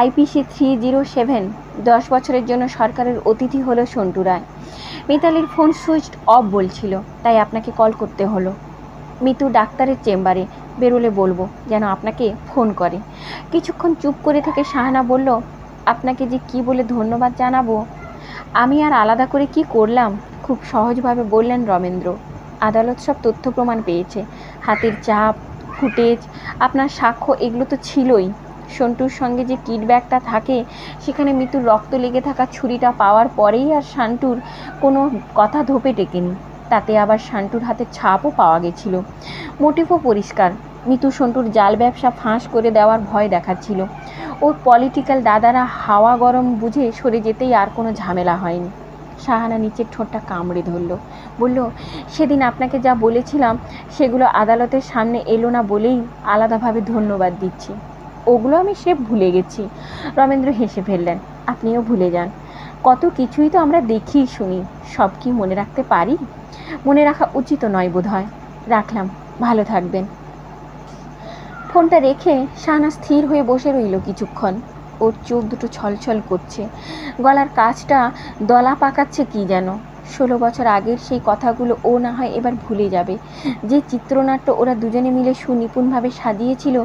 IPC 307। 10 বছরের জন্য সরকারের অতিথি হলো সন্টু রায়। মিতালির ফোন সুইচড অফ বলছিল, তাই আপনাকে কল করতে হলো। মিতু ডাক্তারের চেম্বারে, বেরোলে বলবো যেন আপনাকে ফোন করে। কিছুক্ষণ চুপ করে থেকে সাহানা বলল, আপনাকে যে কি বলে ধন্যবাদ জানাবো। আমি আর আলাদা করে কি করলাম? খুব সহজভাবে বললেন রমেন্দ্র। আদালত সব তথ্য প্রমাণ পেয়েছে, হাতের ছাপ, ফুটেজ, আপনার সাক্ষ্য, এগুলো তো ছিলই। সন্টুর সঙ্গে যে কিট ব্যাগটা থাকে সেখানে মিতুর রক্ত লেগে থাকা ছুরিটা পাওয়ার পরেই আর শান্টুর কোনো কথা ধোপে টেকেনি। তাতে আবার শান্টুর হাতের ছাপও পাওয়া গেছিল। মোটিভও পরিষ্কার। মিতু সন্টুর জাল ব্যবসা ফাঁস করে দেওয়ার ভয় দেখাচ্ছিল। ওর পলিটিক্যাল দাদারা হাওয়া গরম বুঝে সরে যেতেই আর কোনো ঝামেলা হয়নি। শাহানা নিচের ঠোঁটটা কামড়ে ধরল, বলল, সেদিন আপনাকে যা বলেছিলাম সেগুলো আদালতের সামনে এলো না বলেই আলাদাভাবে ধন্যবাদ দিচ্ছি। ওগুলো আমি সে ভুলে গেছি। রমেন্দ্র হেসে ফেললেন। আপনিও ভুলে যান। কত কিছুই তো আমরা দেখি শুনি, সব কি মনে রাখতে পারি? মনে রাখা উচিত নয় বোধ হয়। রাখলাম, ভালো থাকবেন। ফোনটা রেখে শাহানা স্থির হয়ে বসে রইল কিছুক্ষণ। ওর চোখ দুটো ছলছল করছে, গলার কাছটা দলা পাকাচ্ছে কি যেন। 16 বছর আগের সেই কথাগুলো ও না হয় এবার ভুলে যাবে। যে চিত্রনাট্য ওরা দুজনে মিলে সুনিপুণভাবে সাজিয়েছিল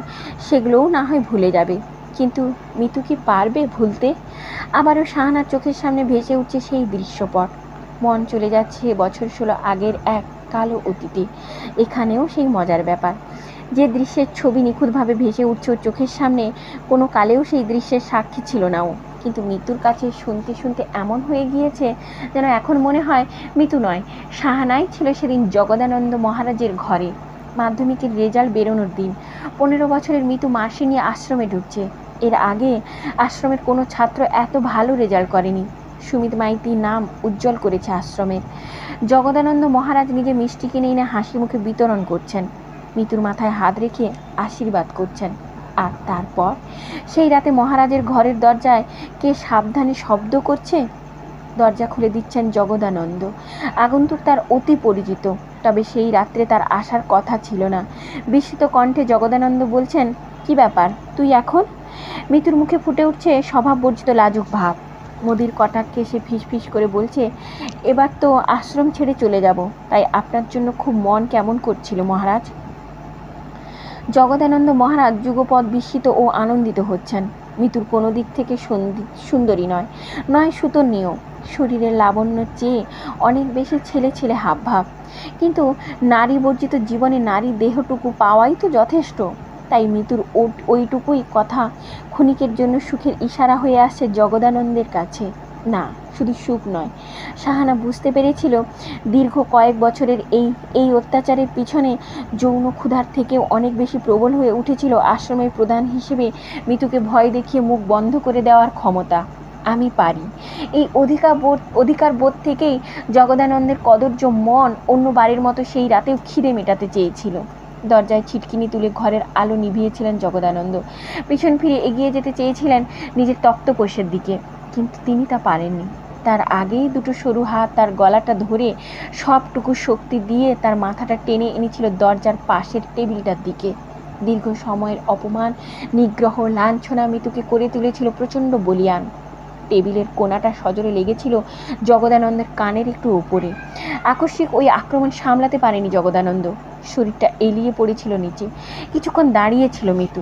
সেগুলোও না হয় ভুলে যাবে। কিন্তু মিতু কি পারবে ভুলতে? আবারও শাহানার চোখের সামনে ভেসে উঠছে সেই দৃশ্যপট। মন চলে যাচ্ছে বছর 16 আগের এক কালো অতীতে। এখানেও সেই মজার ব্যাপার, যে দৃশ্যের ছবি নিখুঁতভাবে ভেসে উঠছে ওর চোখের সামনে, কোনো কালেও সেই দৃশ্যের সাক্ষী ছিল না ও। কিন্তু মিতুর কাছে শুনতে শুনতে এমন হয়ে গিয়েছে যেন এখন মনে হয় মিতু নয়, শাহানাই ছিল সেদিন জগদানন্দ মহারাজের ঘরে। মাধ্যমিকের রেজাল্ট বেরোনোর দিন। 15 বছরের মিতু মাসি নিয়ে আশ্রমে ঢুকছে। এর আগে আশ্রমের কোনো ছাত্র এত ভালো রেজাল্ট করেনি। সুমিত মাইতি নাম উজ্জ্বল করেছে আশ্রমের। জগদানন্দ মহারাজ নিজে মিষ্টি কিনে এনে হাসি মুখে বিতরণ করছেন, মিতুর মাথায় হাত রেখে আশীর্বাদ করছেন। আর তারপর সেই রাতে মহারাজের ঘরের দরজায় কে সাবধানে শব্দ করছে। দরজা খুলে দিচ্ছেন জগদানন্দ। আগন্তুক তার অতি পরিচিত, তবে সেই রাত্রে তার আসার কথা ছিল না। বিস্মিত কণ্ঠে জগদানন্দ বলছেন, কি ব্যাপার তুই এখন? মিতুর মুখে ফুটে উঠছে স্বভাববর্জিত লাজুক ভাব। মোদির কটাক্ষে সে ফিসফিস করে বলছে, এবার তো আশ্রম ছেড়ে চলে যাব, তাই আপনার জন্য খুব মন কেমন করছিল মহারাজ। জগদানন্দ মহারাজ যুগপৎ বিস্মিত ও আনন্দিত হচ্ছেন। মিতুর কোনো দিক থেকে সুন্দরী নয়, নয় সুতন্যও। শরীরের লাবণ্যের চেয়ে অনেক বেশি ছেলে ছেলে হাবভাব। কিন্তু নারী বর্জিত জীবনে নারী দেহটুকু পাওয়াই তো যথেষ্ট। তাই মিতুর ওইটুকুই কথা ক্ষণিকের জন্য সুখের ইশারা হয়ে আসছে জগদানন্দের কাছে। না, শুধু সুখ নয়, শাহানা বুঝতে পেরেছিল দীর্ঘ কয়েক বছরের এই অত্যাচারের পিছনে যৌন ক্ষুধার থেকেও অনেক বেশি প্রবল হয়ে উঠেছিল আশ্রমের প্রধান হিসেবে মিতুকে ভয় দেখিয়ে মুখ বন্ধ করে দেওয়ার ক্ষমতা। আমি পারি, এই অধিকার বোধ থেকেই জগদানন্দের কদর্য মন অন্য বাড়ির মতো সেই রাতেও খিদে মেটাতে চেয়েছিল। দরজায় ছিটকিনি তুলে ঘরের আলো নিভিয়েছিলেন জগদানন্দ। পিছন ফিরে এগিয়ে যেতে চেয়েছিলেন নিজের তক্তপোষের দিকে, কিন্তু তিনি তা পারেননি। তার আগেই দুটো সরু হাত তার গলাটা ধরে সবটুকু শক্তি দিয়ে তার মাথাটা টেনে এনেছিল দরজার পাশের টেবিলটার দিকে। দীর্ঘ সময়ের অপমান, নিগ্রহ, লাঞ্ছনা মিতুকে করে তুলেছিল প্রচণ্ড বলিয়ান। টেবিলের কোণাটা সজোরে লেগেছিল জগদানন্দের কানের একটু ওপরে। আকস্মিক ওই আক্রমণ সামলাতে পারেনি জগদানন্দ। শরীরটা এলিয়ে পড়েছিল নিচে। কিছুক্ষণ দাঁড়িয়েছিল মিতু,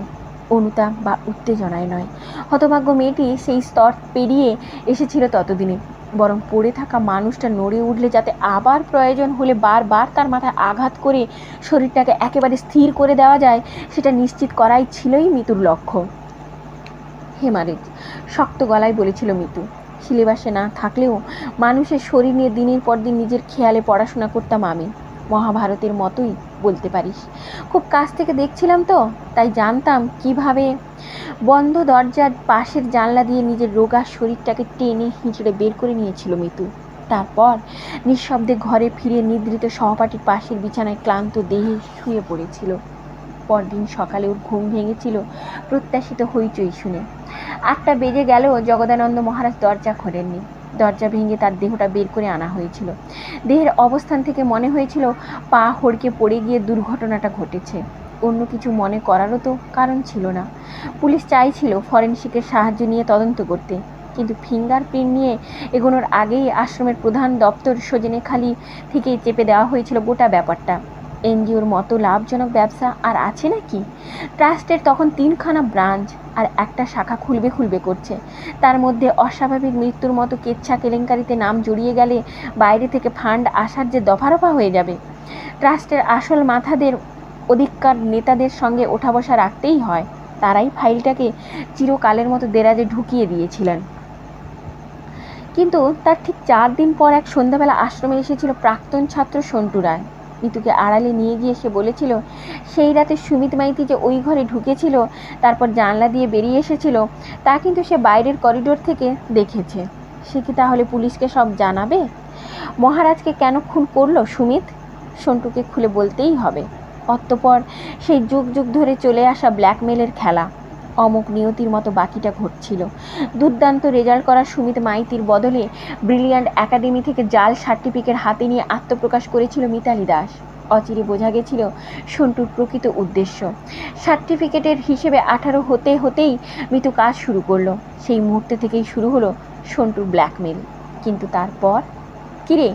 অনুতাপ বা উত্তেজনায় নয়। হতভাগ্য মেয়েটি সেই স্তর পেরিয়ে এসেছিল ততদিনে। বরং পড়ে থাকা মানুষটা নড়ে উঠলে যাতে আবার প্রয়োজন হলে বারবার তার মাথায় আঘাত করে শরীরটাকে একেবারে স্থির করে দেওয়া যায়, সেটা নিশ্চিত করাই ছিলই মিতুর লক্ষ্য। হেমারেজ, শক্ত গলায় বলেছিল মিতু। সিলেবাসে না থাকলেও মানুষের শরীর নিয়ে দিনের পর দিন নিজের খেয়ালে পড়াশোনা করতাম আমি। মহাভারতের মতোই বলতে পারিস। খুব কাছ থেকে দেখছিলাম তো, তাই জানতাম কিভাবে। বন্ধ দরজার পাশের জানলা দিয়ে নিজের রোগা শরীরটাকে টেনে হিঁচড়ে বের করে নিয়েছিল মিতু। তারপর নিঃশব্দে ঘরে ফিরে নিদ্রিত সহপাঠীর পাশের বিছানায় ক্লান্ত দেহে শুয়ে পড়েছিল। পরদিন সকালে ওর ঘুম ভেঙেছিল প্রত্যাশিত হইচই শুনে। 8টা বেজে গেল, জগদানন্দ মহারাজ দরজা খোলেননি। দরজা ভেঙে তার দেহটা বের করে আনা হয়েছিল। দেহের অবস্থান থেকে মনে হয়েছিল পা হড়কে পড়ে গিয়ে দুর্ঘটনাটা ঘটেছে। অন্য কিছু মনে করারও তো কারণ ছিল না। পুলিশ চাইছিল ফরেনসিকের সাহায্য নিয়ে তদন্ত করতে, কিন্তু ফিঙ্গারপ্রিন্ট নিয়ে এগোনোর আগেই আশ্রমের প্রধান দপ্তর সজনেখালি থেকে চেপে দেওয়া হয়েছিল গোটা ব্যাপারটা। এনজিওর মতো লাভজনক ব্যবসা আর আছে নাকি? ট্রাস্টের তখন 3খানা ব্রাঞ্চ আর একটা শাখা খুলবে করছে। তার মধ্যে অস্বাভাবিক মৃত্যুর মতো কেচ্ছা কেলেঙ্কারিতে নাম জড়িয়ে গেলে বাইরে থেকে ফান্ড আসার যে দফারফা হয়ে যাবে। ট্রাস্টের আসল মাথাদের অধিকার নেতাদের সঙ্গে ওঠা বসা রাখতেই হয়। তারাই ফাইলটাকে চিরকালের মতো দেরাজে ঢুকিয়ে দিয়েছিলেন। কিন্তু তার ঠিক 4 দিন পর এক সন্ধ্যাবেলা আশ্রমে এসেছিল প্রাক্তন ছাত্র সন্টু রায়। মিতুকে আড়ালে নিয়ে গিয়ে সে বলেছিল, সেই রাতে সুমিত মাইতি যে ওই ঘরে ঢুকেছিল, তারপর জানলা দিয়ে বেরিয়ে এসেছিল, তা কিন্তু সে বাইরের করিডোর থেকে দেখেছে। সে কি তাহলে পুলিশকে সব জানাবে? মহারাজকে কেন খুন করলো সুমিত? সন্টুকে খুলে বলতেই হবে। অতঃপর সেই যুগ যুগ ধরে চলে আসা ব্ল্যাকমেলের খেলা অমুক নিয়তির মতো বাকিটা ঘটছিল। দুর্দান্ত রেজাল্ট করা সুমিত মাইতির বদলে ব্রিলিয়ান্ট একাডেমি থেকে জাল সার্টিফিকেট হাতে নিয়ে আত্মপ্রকাশ করেছিল মিতালি দাস। অচিরে বোঝা গেছিল সন্টুর প্রকৃত উদ্দেশ্য। সার্টিফিকেটের হিসেবে 18 হতেই মিতু কাজ শুরু করলো। সেই মুহূর্তে থেকেই শুরু হলো সন্টুর ব্ল্যাকমেল। কিন্তু তারপর কিরে?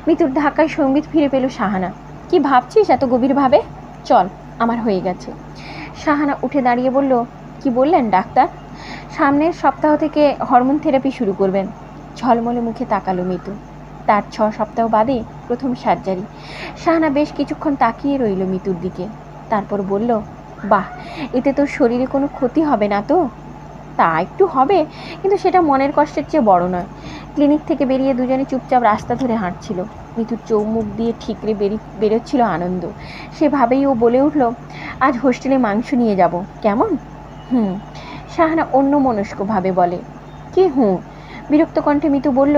মিতুর ধাক্কায় সম্বিত ফিরে পেল শাহানা। কি ভাবছিস এত গভীরভাবে? চল, আমার হয়ে গেছে। শাহানা উঠে দাঁড়িয়ে বলল, কি বললেন ডাক্তার? সামনের সপ্তাহ থেকে হরমোন থেরাপি শুরু করবেন। ঝলমলে মুখে তাকালো মিতু। তার 6 সপ্তাহ বাদে প্রথম সার্জারি। শাহানা বেশ কিছুক্ষণ তাকিয়ে রইল মিতুর দিকে, তারপর বলল, বাহ, এতে তোর শরীরে কোনো ক্ষতি হবে না তো? তা একটু হবে, কিন্তু সেটা মনের কষ্টের চেয়ে বড় নয়। ক্লিনিক থেকে বেরিয়ে দুজনে চুপচাপ রাস্তা ধরে হাঁটছিল। মিতুর চৌমুখ দিয়ে ঠিকরে বেরোচ্ছিল আনন্দ। সেভাবেই ও বলে উঠল, আজ হোস্টেলে মাংস নিয়ে যাব, কেমন? শাহানা অন্য মনস্কভাবে বলে। কি বিরক্ত কণ্ঠে মিতু বলল,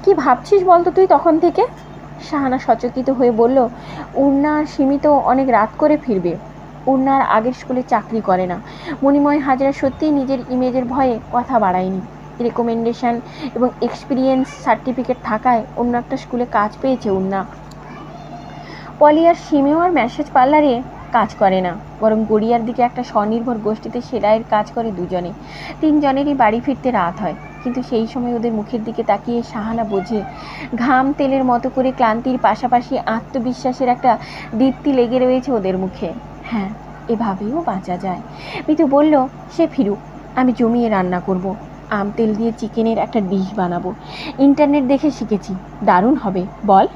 কি ভাবছিস বলতো তুই তখন থেকে? শাহানা সচকিত হয়ে বলল, উন্না আর সীমিত অনেক রাত করে ফিরবে। উন্নার আগের স্কুলে চাকরি করে না। মণিময় হাজরা সত্যিই নিজের ইমেজের ভয়ে কথা বাড়ায়নি। রেকমেন্ডেশন এবং এক্সপিরিয়েন্স সার্টিফিকেট থাকায় অন্য একটা স্কুলে কাজ পেয়েছে উন্না। পলি আর সিমেও আর ম্যাসেজ পার্লারে কাজ করে না, বরং গড়িয়ার দিকে একটা স্বনির্ভর গোষ্ঠীতে সেলাইয়ের কাজ করে দুজনে। 3 জনেরই বাড়ি ফিরতে রাত হয়। কিন্তু সেই সময় ওদের মুখের দিকে তাকিয়ে শাহানা বোঝে, ঘাম তেলের মতো করে ক্লান্তির পাশাপাশি আত্মবিশ্বাসের একটা দীপ্তি লেগে রয়েছে ওদের মুখে। হ্যাঁ, এভাবেও বাঁচা যায়। মিতু বলল, সে ফিরুক, আমি জমিয়ে রান্না করব। আম তেল দিয়ে চিকেনের একটা ডিশ বানাবো। ইন্টারনেট দেখে শিখেছি, দারুণ হবে, বল?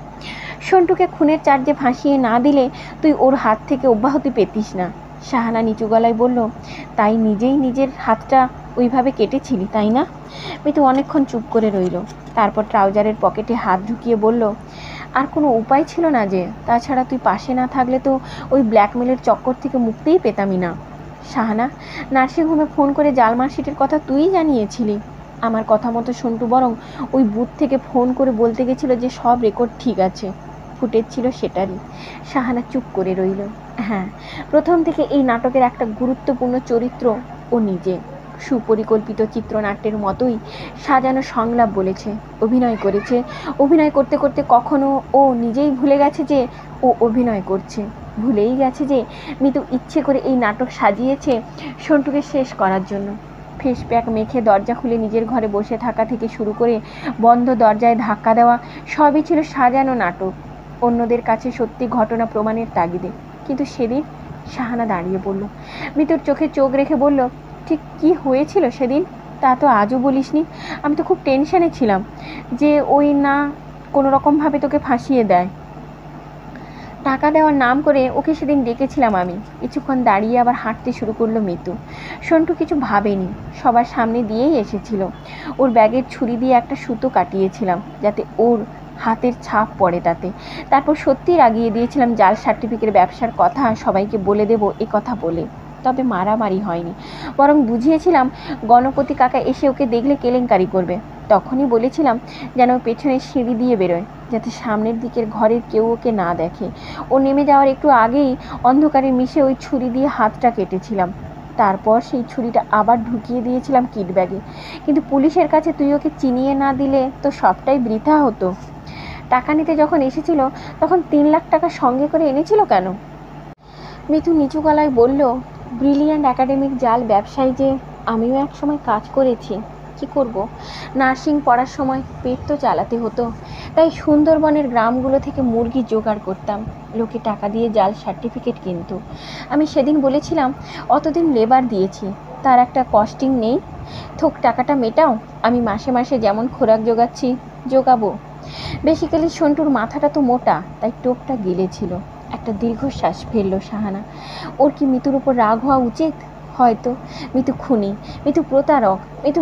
সন্টুকে খুনের চার্জে ফাঁসিয়ে না দিলে তুই ওর হাত থেকে অব্যাহতি পেতিস না। শাহানা নিচু গলায় বলল, তাই নিজেই নিজের হাতটা ওইভাবে কেটেছিলি, তাই না? মিতু অনেকক্ষণ চুপ করে রইল। তারপর ট্রাউজারের পকেটে হাত ঢুকিয়ে বলল, আর কোনো উপায় ছিল না যে, তাছাড়া তুই পাশে না থাকলে তো ওই ব্ল্যাকমেলের চক্কর থেকে মুক্তিই পেতামই না। শাহানা, নার্সিংহোমে ফোন করে জাল মার্কশিটের কথা তুই জানিয়েছিলি। আমার কথা মতো সন্টু বরং ওই বুথ থেকে ফোন করে বলতে গেছিল যে সব রেকর্ড ঠিক আছে। ফুটেজ ছিল সেটারই। শাহানা চুপ করে রইল। হ্যাঁ, প্রথম থেকে এই নাটকের একটা গুরুত্বপূর্ণ চরিত্র ও নিজে। সুপরিকল্পিত চিত্রনাট্যের মতোই সাজানো সংলাপ বলেছে, অভিনয় করেছে। অভিনয় করতে করতে কখনো ও নিজেই ভুলে গেছে যে ও অভিনয় করছে। ভুলেই গেছে যে মিতু ইচ্ছে করে এই নাটক সাজিয়েছে সন্টুকে শেষ করার জন্য। ফেস প্যাক মেখে দরজা খুলে নিজের ঘরে বসে থাকা থেকে শুরু করে বন্ধ দরজায় ধাক্কা দেওয়া সবই ছিল সাজানো নাটক, অন্যদের কাছে সত্যি ঘটনা প্রমাণের তাগিদে। কিন্তু সেদিন শাহানা দাঁড়িয়ে পড়ল। মিতুর চোখে চোখ রেখে বলল, ঠিক কি হয়েছিল সেদিন তা তো আজও বলিসনি। আমি তো খুব টেনশনে ছিলাম যে ওই না কোনো রকমভাবে তোকে ফাঁসিয়ে দেয়। টাকা দেওয়ার নাম করে ওকে সেদিন ডেকেছিলাম আমি। কিছুক্ষণ দাঁড়িয়ে আবার হাঁটতে শুরু করলো মিতু। সন্টু কিছু ভাবেনি, সবার সামনে দিয়েই এসেছিল। ওর ব্যাগের ছুরি দিয়ে একটা সুতো কাটিয়েছিলাম যাতে ওর হাতের ছাপ পড়ে তাতে। তারপর সত্যিই রাগিয়ে দিয়েছিলাম জাল সার্টিফিকেট ব্যবসার কথা সবাইকে বলে দেবো এ কথা বলে। তবে মারামারি হয়নি, বরং বুঝিয়েছিলাম গণপতি কাকা এসে ওকে দেখলে কেলেঙ্কারি করবে। তখনই বলেছিলাম যেন পেছনের সিঁড়ি দিয়ে বেরোয়, যাতে সামনের দিকের ঘরের কেউ ওকে না দেখে। ও নেমে যাওয়ার একটু আগেই অন্ধকারে মিশে ওই ছুরি দিয়ে হাতটা কেটেছিলাম। তারপর সেই ছুরিটা আবার ঢুকিয়ে দিয়েছিলাম কিট ব্যাগে। কিন্তু পুলিশের কাছে তুই ওকে চিনিয়ে না দিলে তো সবটাই বৃথা হতো। টাকা নিতে যখন এসেছিল তখন 3 লাখ টাকা সঙ্গে করে এনেছিল কেন? মিতু নিচু গলায় বলল, ব্রিলিয়ান্ট একাডেমিক জাল ব্যবসায় যে আমিও একসময় কাজ করেছি। কি করব, নার্সিং পড়ার সময় পেট তো চালাতে হতো, তাই সুন্দরবনের গ্রামগুলো থেকে মুরগি জোগাড় করতাম। লোকে টাকা দিয়ে জাল সার্টিফিকেট কিনতো। আমি সেদিন বলেছিলাম, অতদিন লেবার দিয়েছি, তার একটা কস্টিং নেই, থোক টাকাটা মেটাও, আমি মাসে মাসে যেমন খোরাক জোগাবো। বেসিক্যালি সন্টুর মাথাটা তো মোটা, তাই টোপটা গিলেছিল। একটা দীর্ঘশ্বাস ফেলল শাহানা। ওর কি মিতুর উপর রাগ হওয়া উচিত? হয়তো। মিতু খুনি, মিতু প্রতারক,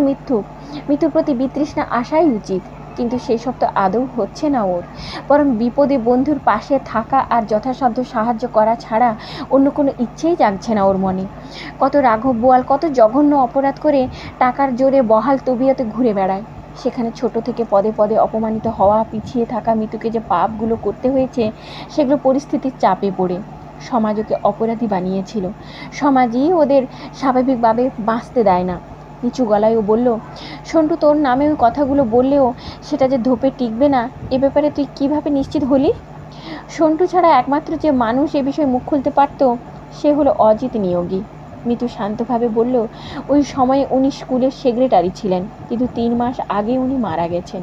মিথ্যুক, মিতুর প্রতি বিতৃষ্ণা আসাই উচিত, কিন্তু সেসব তো আদৌ হচ্ছে না ওর। বরং বিপদে বন্ধুর পাশে থাকা আর যথাসাধ্য সাহায্য করা ছাড়া অন্য কোনো ইচ্ছেই জাগছে না ওর মনে। কত রাঘব বোয়াল কত জঘন্য অপরাধ করে টাকার জোরে বহাল তবিয়তে ঘুরে বেড়ায়। সেখানে ছোট থেকে পদে পদে অপমানিত হওয়া, পিছিয়ে থাকা মিতুকে যে পাপগুলো করতে হয়েছে, সেগুলো পরিস্থিতির চাপে পড়ে সমাজ ওকে অপরাধী বানিয়েছিল। সমাজই ওদের স্বাভাবিকভাবে বাঁচতে দেয় না। নিচু গলায় ও বলল, সন্টু তোর নামে ওই কথাগুলো বললেও সেটা যে ধোপে টিকবে না, এ ব্যাপারে তুই কিভাবে নিশ্চিত হলি? সন্টু ছাড়া একমাত্র যে মানুষ এ বিষয়ে মুখ খুলতে পারত, সে হলো অজিত নিয়োগী। মিতু শান্তভাবে বলল, ওই সময়ে উনি স্কুলের সেক্রেটারি ছিলেন, কিন্তু 3 মাস আগে উনি মারা গেছেন।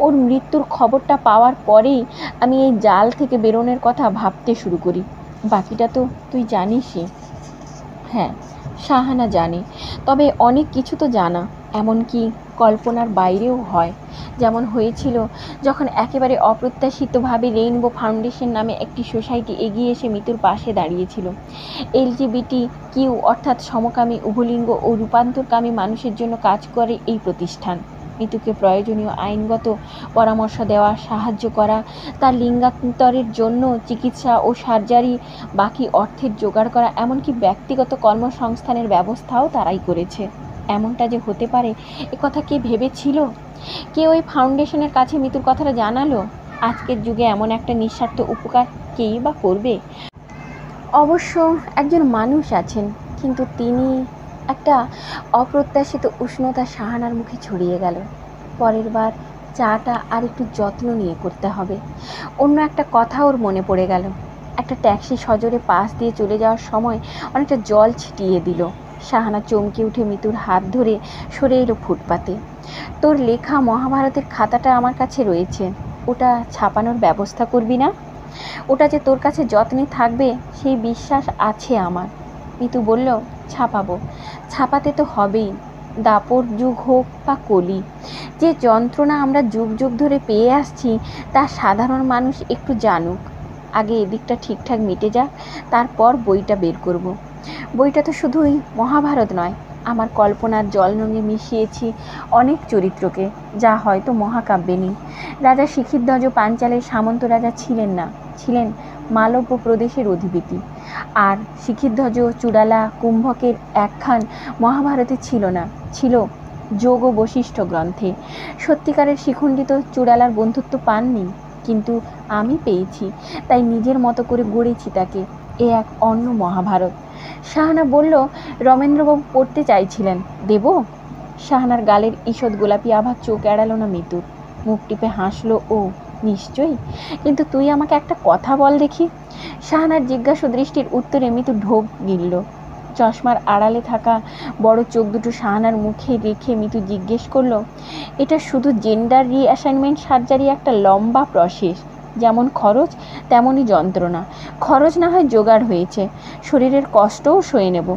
ওর মৃত্যুর খবরটা পাওয়ার পরেই আমি এই জাল থেকে বেরোনোর কথা ভাবতে শুরু করি। বাকিটা তো তুই জানিসই। হ্যাঁ, শাহানা জানে, তবে অনেক কিছু তো জানা, এমনকি কল্পনার বাইরেও হয়। যেমন হয়েছিল যখন একেবারে অপ্রত্যাশিতভাবে রেইনবো ফাউন্ডেশন নামে একটি সোসাইটি এগিয়ে এসে মিতুর পাশে দাঁড়িয়েছিল। LGBTQ অর্থাৎ সমকামী, উভলিঙ্গ ও রূপান্তরকামী মানুষের জন্য কাজ করে এই প্রতিষ্ঠান। মিতুকে প্রয়োজনীয় আইনগত পরামর্শ দেওয়া, সাহায্য করা, তার লিঙ্গান্তরের জন্য চিকিৎসা ও সার্জারি, বাকি অর্থের জোগাড় করা, এমনকি ব্যক্তিগত কর্মসংস্থানের ব্যবস্থাও তারাই করেছে। এমনটা যে হতে পারে, এ কথা কে ভেবেছিল? কে ওই ফাউন্ডেশনের কাছে মিতুর কথাটা জানালো? আজকের যুগে এমন একটা নিঃস্বার্থ উপকার কেই বা করবে? অবশ্য একজন মানুষ আছেন, কিন্তু তিনি। একটা অপ্রত্যাশিত উষ্ণতা শাহানার মুখে ছড়িয়ে গেল। পরের বার চাটা আর একটু যত্ন নিয়ে করতে হবে। অন্য একটা কথা ওর মনে পড়ে গেল। একটা ট্যাক্সি সজোরে পাশ দিয়ে চলে যাওয়ার সময় অনেকটা জল ছিটিয়ে দিল। শাহানা চমকে উঠে মিতুর হাত ধরে সরে এলো ফুটপাতে। তোর লেখা মহাভারতের খাতাটা আমার কাছে রয়েছে, ওটা ছাপানোর ব্যবস্থা করবি না? ওটা যে তোর কাছে যত্নে থাকবে সেই বিশ্বাস আছে আমার। মিতু বলল, ছাপাতে তো হবেই, দাপর যুগ হোক বা কলি। যে যন্ত্রণা আমরা যুগ যুগ ধরে পেয়ে আসছি, তা সাধারণ মানুষ একটু জানুক। আগে এদিকটা ঠিকঠাক মিটে যাক, তারপর বইটা বের করব। বইটা তো শুধুই মহাভারত নয়, আমার কল্পনার জলরঙে মিশিয়েছি অনেক চরিত্রকে, যা হয়তো মহাকাব্যে নেই। রাজা শিখিধ্বজ পাঞ্চালের সামন্ত রাজা ছিলেন না, ছিলেন মালব্য প্রদেশের অধিপতি। আর শিখিধ্বজ, চূড়ালা, কুম্ভকের একখান মহাভারতে ছিল না, ছিল যোগ ও বশিষ্ঠ গ্রন্থে। সত্যিকারের শিখণ্ডী তো চূড়ালার বন্ধুত্ব পাননি, কিন্তু আমি পেয়েছি, তাই নিজের মতো করে গড়েছি তাকে। এ এক অন্য মহাভারত। শাহানা বলল, রমেন্দ্রবাবু পড়তে চাইছিলেন, দেব? শাহানার গালের ঈষৎ গোলাপি আভা চোখ এড়ালো না মিতুর। মুখ টিপে হাসলো ও, নিশ্চয়ই, কিন্তু তুই আমাকে একটা কথা বল দেখি। শাহানার জিজ্ঞাসু দৃষ্টির উত্তরে মিতু ঢোক গিলল। চশমার আড়ালে থাকা বড় চোখ দুটো শাহানার মুখে রেখে মিতু জিজ্ঞেস করলো, এটা শুধু জেন্ডার রিঅ্যাসাইনমেন্ট সার্জারি একটা লম্বা প্রসেস, যেমন খরচ তেমনই যন্ত্রণা। খরচ না হয় জোগাড় হয়েছে, শরীরের কষ্টও সয়ে নেব,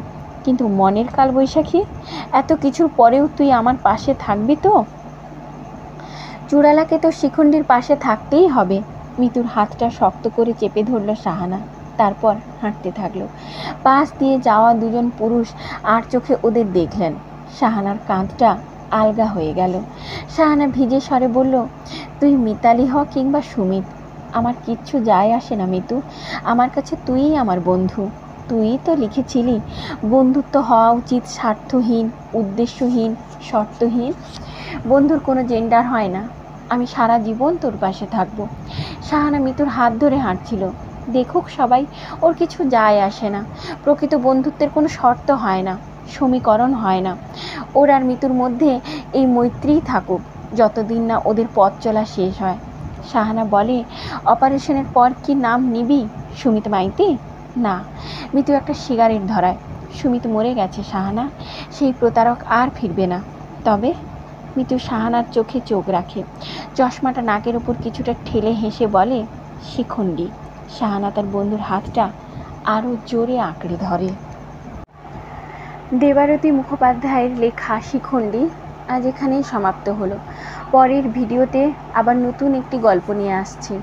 কিন্তু মনের কালবৈশাখী, এত কিছুর পরেও তুই আমার পাশে থাকবি তো? চূড়ালাকে তো শিখণ্ডীর পাশে থাকতেই হবে। মিতুর হাতটা শক্ত করে চেপে ধরল শাহানা, তারপর হাঁটতে থাকলো। পাশ দিয়ে যাওয়া দুজন পুরুষ আর চোখে ওদের দেখলেন। শাহানার কাঁধটা আলগা হয়ে গেল। শাহানা ভিজে স্বরে বলল, তুই মিতালি হ কিংবা সুমিত, আমার কিচ্ছু যায় আসে না মিতু, আমার কাছে তুই আমার বন্ধু। তুই তো লিখেছিলি, বন্ধুত্ব হওয়া উচিত স্বার্থহীন, উদ্দেশ্যহীন, শর্তহীন। বন্ধুর কোনো জেন্ডার হয় না। আমি সারা জীবন তোর পাশে থাকবো। শাহানা মিতুর হাত ধরে হাঁটছিল। দেখুক সবাই, ওর কিছু যায় আসে না। প্রকৃত বন্ধুত্বের কোনো শর্ত হয় না, সমীকরণ হয় না। ওর আর মিতুর মধ্যে এই মৈত্রীই থাকুক, যতদিন না ওদের পথ চলা শেষ হয়। শাহানা বলে, অপারেশনের পর কি নাম নিবি? সুমিত মাইতি? না। মিতু একটা সিগারেট ধরায়। সুমিত মরে গেছে শাহানা, সেই প্রতারক আর ফিরবে না। তবে মিতু শাহানার চোখে চোখ রাখে, চশমাটা নাকের ওপর কিছুটা ঠেলে হেসে বলে, শিখণ্ডী। শাহানা তার বন্ধুর হাতটা আরও জোরে আঁকড়ে ধরে। দেবারতী মুখোপাধ্যায়ের লেখা শিখণ্ডী আজ এখানেই সমাপ্ত হলো। পরের ভিডিওতে আবার নতুন একটি গল্প নিয়ে আসছি।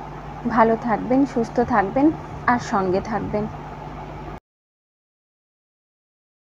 ভালো থাকবেন, সুস্থ থাকবেন আর সঙ্গে থাকবেন।